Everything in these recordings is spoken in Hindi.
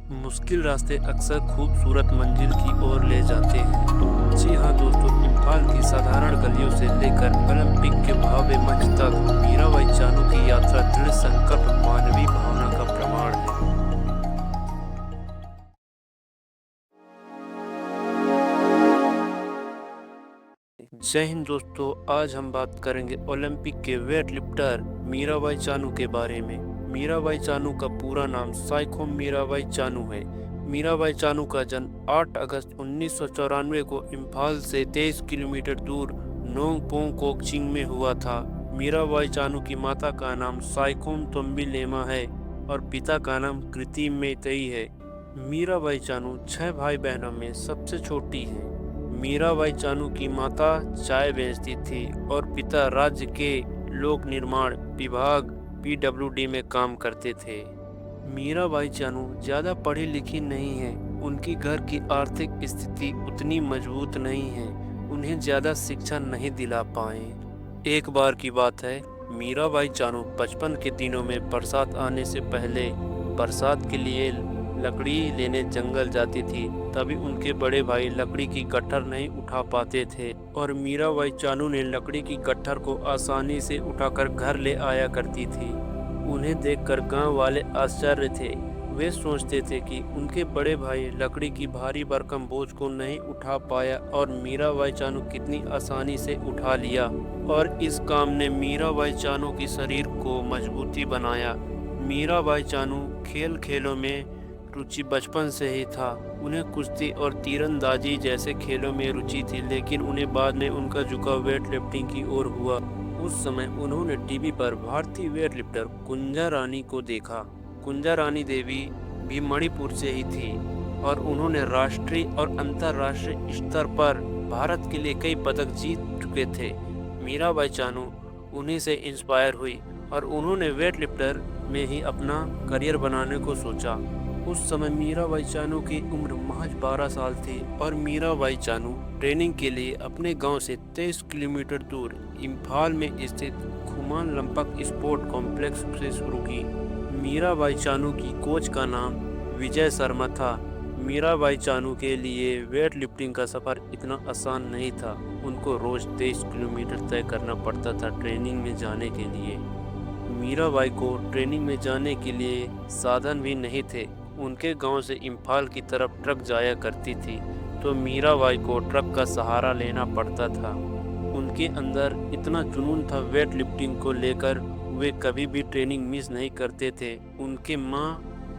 मुश्किल रास्ते अक्सर खूबसूरत मंजिल की ओर ले जाते हैं। जी हाँ दोस्तों, इम्फाल की साधारण गलियों से लेकर ओलंपिक के भव्य मंच तक मीराबाई चानू की यात्रा दृढ़ संकल्प मानवीय भावना का प्रमाण है। जय हिंद दोस्तों, आज हम बात करेंगे ओलंपिक के वेट लिफ्टर मीराबाई चानू के बारे में। मीराबाई चानू का पूरा नाम साइखोम मीराबाई चानू है। मीराबाई चानू का जन्म 8 अगस्त 1994 को इम्फाल से 23 किलोमीटर दूर नोंगपोंग कोकचिंग में हुआ था। मीराबाई चानू की माता का नाम साइखोम तोम्बी लेमा है और पिता का नाम कृतिम मेतई है। मीराबाई चानू 6 भाई बहनों में सबसे छोटी है। मीराबाई चानू की माता चाय बेचती थी और पिता राज्य के लोक निर्माण विभाग PWD में काम करते थे। मीराबाई चानू ज्यादा पढ़ी लिखी नहीं है। उनकी घर की आर्थिक स्थिति उतनी मजबूत नहीं है। उन्हें ज्यादा शिक्षा नहीं दिला पाए। एक बार की बात है, मीराबाई चानू बचपन के दिनों में बरसात आने से पहले बरसात के लिए लकड़ी लेने जंगल जाती थी। तभी उनके बड़े भाई लकड़ी की गट्ठर नहीं उठा पाते थे और मीराबाई चानू ने लकड़ी की गट्ठर को आसानी से उठाकर घर ले आया करती थी। उन्हें देखकर गांव वाले आश्चर्य थे। वे सोचते थे कि उनके बड़े भाई लकड़ी की भारी भरकम बोझ को नहीं उठा पाया और मीराबाई चानू कितनी आसानी से उठा लिया। और इस काम ने मीराबाई चानू के शरीर को मजबूती बनाया। मीराबाई चानू खेल खेलों में रुचि बचपन से ही था। उन्हें कुश्ती और तीरंदाजी जैसे खेलों में रुचि थी, लेकिन उन्हें बाद में उनका झुकाव वेट लिफ्टिंग की ओर हुआ। उस समय उन्होंने टीवी पर भारतीय वेट लिफ्टर कुंजा रानी को देखा। कुंजा रानी देवी भी मणिपुर से ही थी और उन्होंने राष्ट्रीय और अंतर्राष्ट्रीय स्तर पर भारत के लिए कई पदक जीत चुके थे। मीराबाई चानू उन्हीं से इंस्पायर हुई और उन्होंने वेट लिफ्टर में ही अपना करियर बनाने को सोचा। उस समय मीराबाई चानू की उम्र महज 12 साल थी और मीराबाई चानू ट्रेनिंग के लिए अपने गांव से 23 किलोमीटर दूर इम्फाल में स्थित खुमान लंपक स्पोर्ट कॉम्प्लेक्स से शुरू की। मीराबाई चानू की कोच का नाम विजय शर्मा था। मीराबाई चानू के लिए वेट लिफ्टिंग का सफर इतना आसान नहीं था। उनको रोज 23 किलोमीटर तय करना पड़ता था ट्रेनिंग में जाने के लिए। मीराबाई को ट्रेनिंग में जाने के लिए साधन भी नहीं थे। उनके गांव से इम्फाल की तरफ ट्रक जाया करती थी, तो मीराबाई को ट्रक का सहारा लेना पड़ता था। उनके अंदर इतना जुनून था वेट लिफ्टिंग को लेकर, वे कभी भी ट्रेनिंग मिस नहीं करते थे। उनके माँ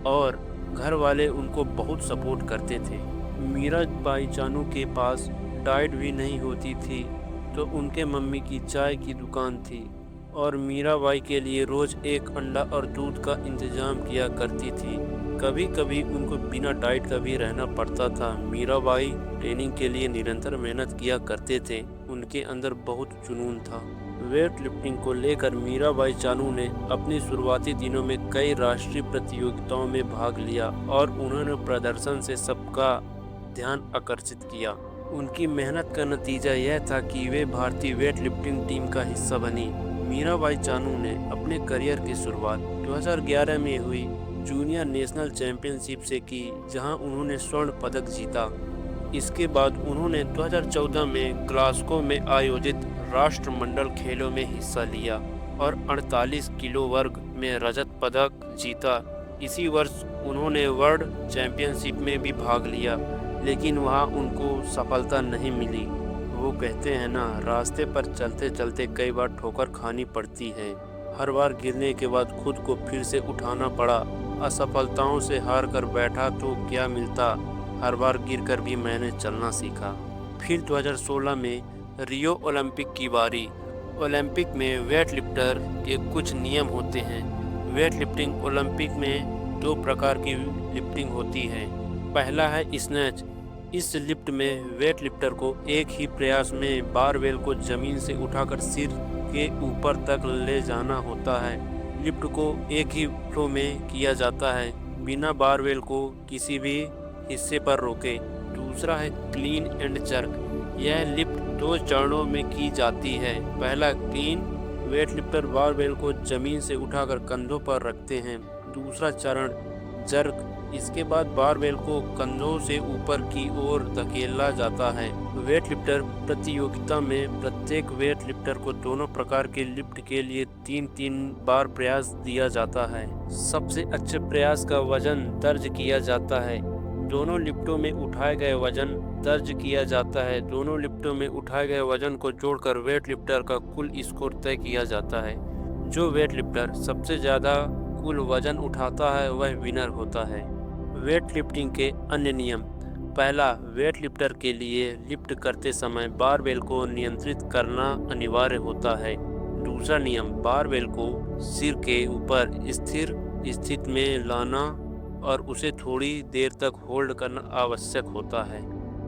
और घर वाले उनको बहुत सपोर्ट करते थे। मीराबाई चानू के पास डाइट भी नहीं होती थी, तो उनके मम्मी की चाय की दुकान थी और मीराबाई के लिए रोज एक अंडा और दूध का इंतजाम किया करती थी। कभी कभी उनको बिना डाइट का भी रहना पड़ता था। मीराबाई ट्रेनिंग के लिए निरंतर मेहनत किया करते थे। उनके अंदर बहुत जुनून था। वेट लिफ्टिंग को लेकर मीराबाई चानू ने अपनी शुरुआती दिनों में कई राष्ट्रीय प्रतियोगिताओं में भाग लिया और उन्होंने प्रदर्शन से सबका ध्यान आकर्षित किया। उनकी मेहनत का नतीजा यह था कि वे भारतीय वेट लिफ्टिंग टीम का हिस्सा बनी। मीराबाई चानू ने अपने करियर की शुरुआत 2011 में हुई जूनियर नेशनल चैंपियनशिप से की, जहां उन्होंने स्वर्ण पदक जीता। इसके बाद उन्होंने 2014 में ग्लासगो में आयोजित राष्ट्रमंडल खेलों में हिस्सा लिया और 48 किलो वर्ग में रजत पदक जीता। इसी वर्ष उन्होंने वर्ल्ड चैंपियनशिप में भी भाग लिया, लेकिन वहां उनको सफलता नहीं मिली। वो कहते हैं ना, रास्ते पर चलते चलते कई बार ठोकर खानी पड़ती है। हर बार गिरने के बाद खुद को फिर से उठाना पड़ा। असफलताओं से हार कर बैठा तो क्या मिलता, हर बार गिरकर भी मैंने चलना सीखा। फिर 2016 में रियो ओलंपिक की बारी। ओलंपिक में वेट लिफ्टर के कुछ नियम होते हैं। वेट लिफ्टिंग ओलंपिक में 2 प्रकार की लिफ्टिंग होती है। पहला है स्नैच। इस लिफ्ट में वेट लिफ्टर को एक ही प्रयास में बारबेल को जमीन से उठाकर सिर के ऊपर तक ले जाना होता है। लिफ्ट को एक ही फ्लो में किया जाता है, बिना बारबेल को किसी भी हिस्से पर रोके। दूसरा है क्लीन एंड जर्क। यह लिफ्ट 2 चरणों में की जाती है। पहला क्लीन, वेट लिफ्टर बारबेल को जमीन से उठाकर कंधों पर रखते हैं। दूसरा चरण जर्क, इसके बाद बारबेल को कंधों से ऊपर की ओर धकेला जाता है। वेट लिफ्टर प्रतियोगिता में प्रत्येक वेट लिफ्टर को दोनों प्रकार के लिफ्ट के लिए 3-3 बार प्रयास दिया जाता है। सबसे अच्छे प्रयास का वजन दर्ज किया जाता है। दोनों लिफ्टों में उठाए गए वजन दर्ज किया जाता है। दोनों लिफ्टों में उठाए गए वजन को जोड़कर वेट लिफ्टर का कुल स्कोर तय किया जाता है। जो वेट लिफ्टर सबसे ज़्यादा कुल वजन उठाता है वह विनर होता है। वेट लिफ्टिंग के अन्य नियम। पहला, वेट लिफ्टर के लिए लिफ्ट करते समय बारबेल को नियंत्रित करना अनिवार्य होता है। दूसरा नियम, बारबेल को सिर के ऊपर स्थिर स्थिति में लाना और उसे थोड़ी देर तक होल्ड करना आवश्यक होता है।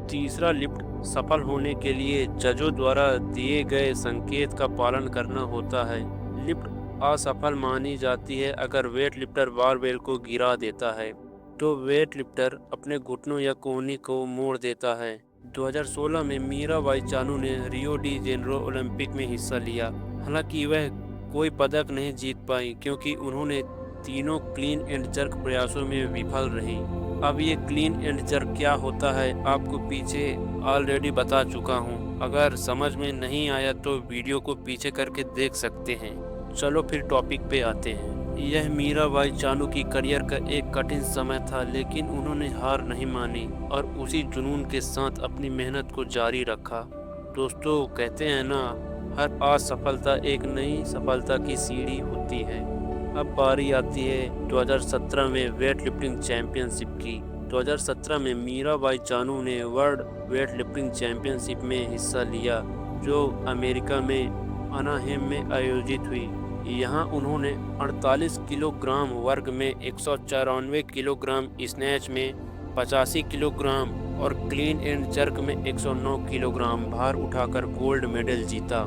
तीसरा, लिफ्ट सफल होने के लिए जजों द्वारा दिए गए संकेत का पालन करना होता है। लिफ्ट असफल मानी जाती है अगर वेट लिफ्टर बारबेल को गिरा देता है तो वेट लिफ्टर अपने घुटनों या कोहनी को मोड़ देता है। 2016 में मीराबाई चानू ने रियो डी जेनेरो ओलंपिक में हिस्सा लिया। हालांकि वह कोई पदक नहीं जीत पाई क्योंकि उन्होंने तीनों क्लीन एंड जर्क प्रयासों में विफल रही। अब ये क्लीन एंड जर्क क्या होता है आपको पीछे ऑलरेडी बता चुका हूँ। अगर समझ में नहीं आया तो वीडियो को पीछे करके देख सकते हैं। चलो फिर टॉपिक पे आते हैं। यह मीराबाई चानू की करियर का एक कठिन समय था, लेकिन उन्होंने हार नहीं मानी और उसी जुनून के साथ अपनी मेहनत को जारी रखा। दोस्तों, कहते हैं ना, हर असफलता एक नई सफलता की सीढ़ी होती है। अब बारी आती है 2017 में वेट लिफ्टिंग चैंपियनशिप की। 2017 में मीराबाई चानू ने वर्ल्ड वेट लिफ्टिंग चैंपियनशिप में हिस्सा लिया, जो अमेरिका में अनाहेम में आयोजित हुई। यहाँ उन्होंने 48 किलोग्राम वर्ग में 194 किलोग्राम, स्नैच में 85 किलोग्राम और क्लीन एंड जर्क में 109 किलोग्राम भार उठाकर गोल्ड मेडल जीता।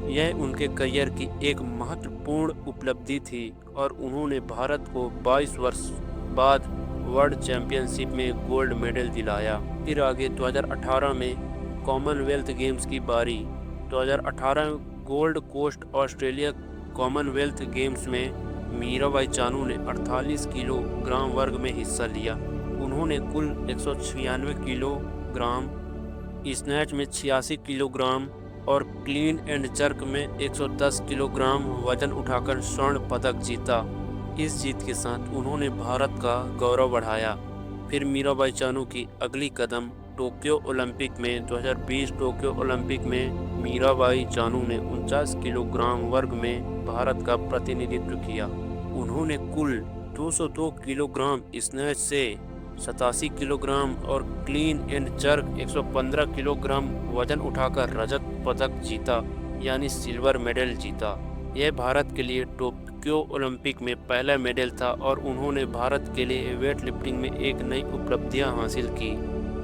यह उनके करियर की एक महत्वपूर्ण उपलब्धि थी और उन्होंने भारत को 22 वर्ष बाद वर्ल्ड चैंपियनशिप में गोल्ड मेडल दिलाया। फिर आगे 2018 में कॉमनवेल्थ गेम्स की बारी। 2018 Gold Coast Australia Commonwealth Games में मीराबाई चानू ने 48 किलोग्राम वर्ग में हिस्सा लिया। उन्होंने कुल 196 किलोग्राम, स्नैच में 86 किलोग्राम और क्लीन एंड जर्क में 110 किलोग्राम वजन उठाकर स्वर्ण पदक जीता। इस जीत के साथ उन्होंने भारत का गौरव बढ़ाया। फिर मीराबाई चानू की अगली कदम टोक्यो ओलंपिक में। 2020 टोक्यो ओलंपिक में मीराबाई चानू ने 49 किलोग्राम वर्ग में भारत का प्रतिनिधित्व किया। उन्होंने कुल 202 किलोग्राम, स्नैच से 87 किलोग्राम और क्लीन एंड जर्क 115 किलोग्राम वजन उठाकर रजत पदक जीता, यानी सिल्वर मेडल जीता। यह भारत के लिए टोक्यो ओलंपिक में पहला मेडल था और उन्होंने भारत के लिए वेट लिफ्टिंग में एक नई उपलब्धियां हासिल की।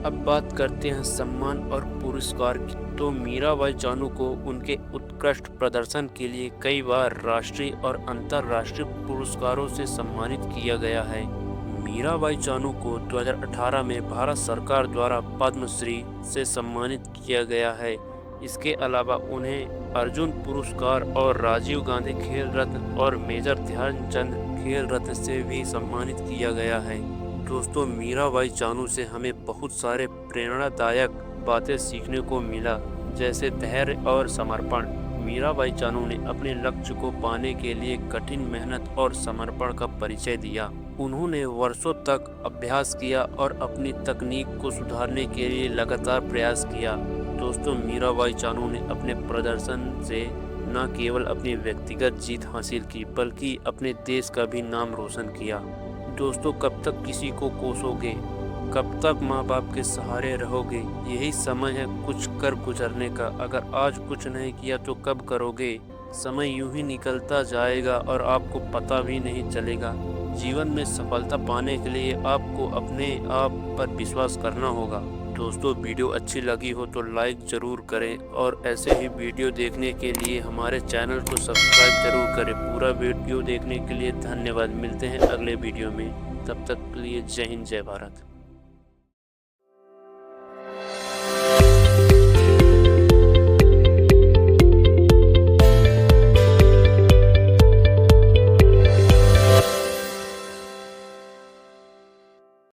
अब बात करते हैं सम्मान और पुरस्कार की। तो मीराबाई चानू को उनके उत्कृष्ट प्रदर्शन के लिए कई बार राष्ट्रीय और अंतर्राष्ट्रीय पुरस्कारों से सम्मानित किया गया है। मीराबाई चानू को 2018 में भारत सरकार द्वारा पद्मश्री से सम्मानित किया गया है। इसके अलावा उन्हें अर्जुन पुरस्कार और राजीव गांधी खेल रत्न और मेजर ध्यानचंद खेल रत्न से भी सम्मानित किया गया है। दोस्तों, मीराबाई चानू से हमें बहुत सारे प्रेरणादायक बातें सीखने को मिला, जैसे धैर्य और समर्पण। मीराबाई चानू ने अपने लक्ष्य को पाने के लिए कठिन मेहनत और समर्पण का परिचय दिया। उन्होंने वर्षों तक अभ्यास किया और अपनी तकनीक को सुधारने के लिए लगातार प्रयास किया। दोस्तों, मीराबाई चानू ने अपने प्रदर्शन से न केवल अपनी व्यक्तिगत जीत हासिल की बल्कि अपने देश का भी नाम रोशन किया। दोस्तों, कब तक किसी को कोसोगे, कब तक माँ बाप के सहारे रहोगे? यही समय है कुछ कर गुजरने का। अगर आज कुछ नहीं किया तो कब करोगे? समय यूं ही निकलता जाएगा और आपको पता भी नहीं चलेगा। जीवन में सफलता पाने के लिए आपको अपने आप पर विश्वास करना होगा। दोस्तों, वीडियो अच्छी लगी हो तो लाइक ज़रूर करें और ऐसे ही वीडियो देखने के लिए हमारे चैनल को सब्सक्राइब ज़रूर करें। पूरा वीडियो देखने के लिए धन्यवाद। मिलते हैं अगले वीडियो में, तब तक के लिए जय हिंद, जय भारत।